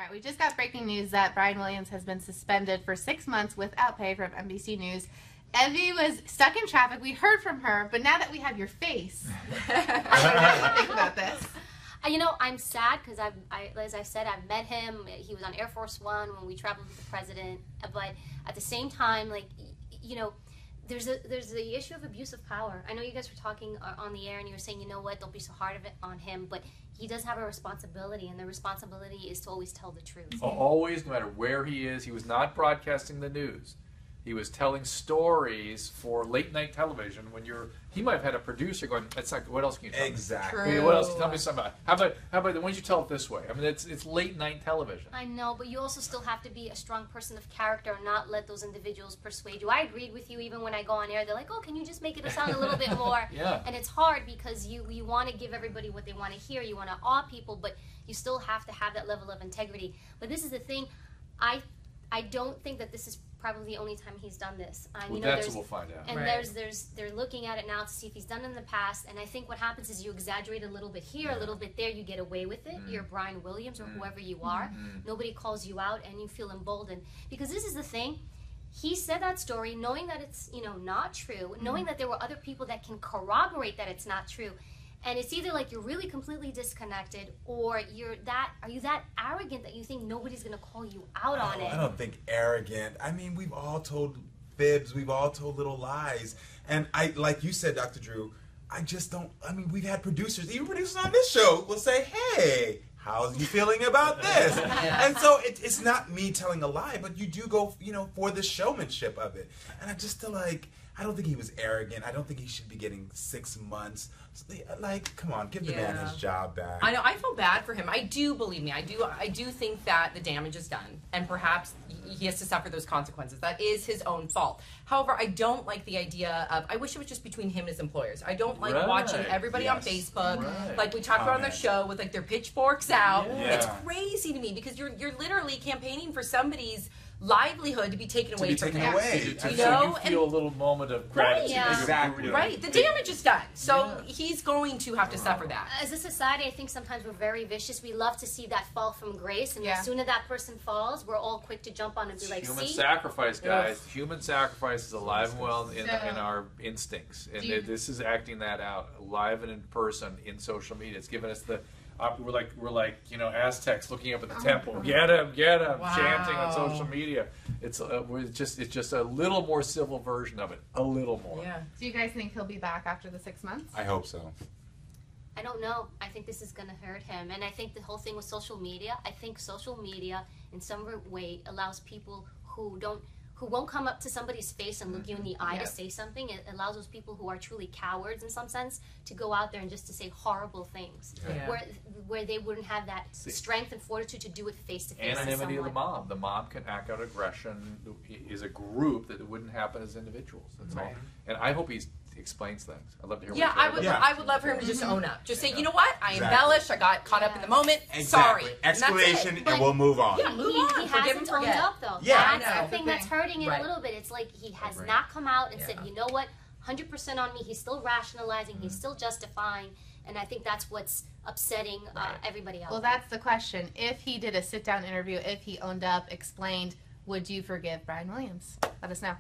right, we just got breaking news that Brian Williams has been suspended for 6 months without pay from NBC News. Evie was stuck in traffic. We heard from her, but now that we have your face, what do you think about this? You know, I'm sad because as I said, I've met him. He was on Air Force One when we traveled with the president. But at the same time, like, you know, there's the issue of abuse of power. I know you guys were talking on the air and you were saying, you know what, don't be so hard of it on him, but he does have a responsibility, and the responsibility is to always tell the truth. Always, no matter where he is. He was not broadcasting the news. He was telling stories for late night television. When he might have had a producer going, "It's like, what else can you tell me?" Exactly. What else? Tell me something. How about why don't you tell it this way? I mean, it's late night television. I know, but you also still have to be a strong person of character and not let those individuals persuade you. I agreed with you even when I go on air. They're like, "Oh, can you just make it sound a little bit more?" Yeah. And it's hard because you want to give everybody what they want to hear. You want to awe people, but you still have to have that level of integrity. But this is the thing. I don't think that this is probably the only time he's done this. Well, you know, that's what we'll find out. And they're looking at it now to see if he's done it in the past. And I think what happens is you exaggerate a little bit here, a little bit there. You get away with it. You're Brian Williams or whoever you are. Nobody calls you out, and you feel emboldened. Because this is the thing. He said that story knowing that it's, you know, not true, knowing that there were other people that can corroborate that it's not true. And it's either like you're really completely disconnected, or are you that arrogant that you think nobody's going to call you out on it? I don't think arrogant. I mean, we've all told fibs. We've all told little lies. And like you said, Dr. Drew, I just don't, I mean, we've had producers, even producers on this show will say, "Hey, how's you feeling about this?" And so it's not me telling a lie, but you do go, you know, for the showmanship of it. And I just feel like, I don't think he was arrogant. I don't think he should be getting 6 months. Like, come on, give the man his job back. I know. I feel bad for him. I do, believe me. I do think that the damage is done, and perhaps he has to suffer those consequences. That is his own fault. However, I don't like the idea of. I wish it was just between him and his employers. I don't like watching everybody on Facebook, like we talked about on the show, with like their pitchforks out. It's crazy to me because you're literally campaigning for somebody's livelihood to be taken away from him. You know, you feel a little moment of gratitude. Exactly. Right. The damage is done. So he's going to have to suffer that. As a society, I think sometimes we're very vicious. We love to see that fall from grace, and as soon as that person falls, we're all quick to jump on and be like, human "See?" sacrifice, guys. Human sacrifice is alive and well in our instincts, and this is acting that out live and in person in social media. It's given us the. We're like you know, Aztecs looking up at the temple. Get him, chanting on social media. It's just a little more civil version of it. A little more. Yeah. Do you guys think he'll be back after the 6 months? I hope so. I don't know. I think this is going to hurt him. And I think the whole thing with social media, I think social media in some way allows people who won't come up to somebody's face and look you in the eye to say something. It allows those people who are truly cowards in some sense to go out there and just to say horrible things, where they wouldn't have that strength and fortitude to do it face to face. Anonymity of the mob. The mob can act out aggression. Is a group that it wouldn't happen as individuals. That's all. And I hope he explains things. I'd love to hear. Yeah, I would love for him to just own up. Just say, you know what? I embellished. I got caught up in the moment. Sorry. Explanation, and we'll move on. Yeah, move on. He hasn't owned up, though. Yeah, that's the thing that's hurting it a little bit. It's like he has not come out and said, you know what, 100% on me. He's still rationalizing. He's still justifying. And I think that's what's upsetting everybody else. Well, that's the question. If he did a sit-down interview, if he owned up, explained, would you forgive Brian Williams? Let us know.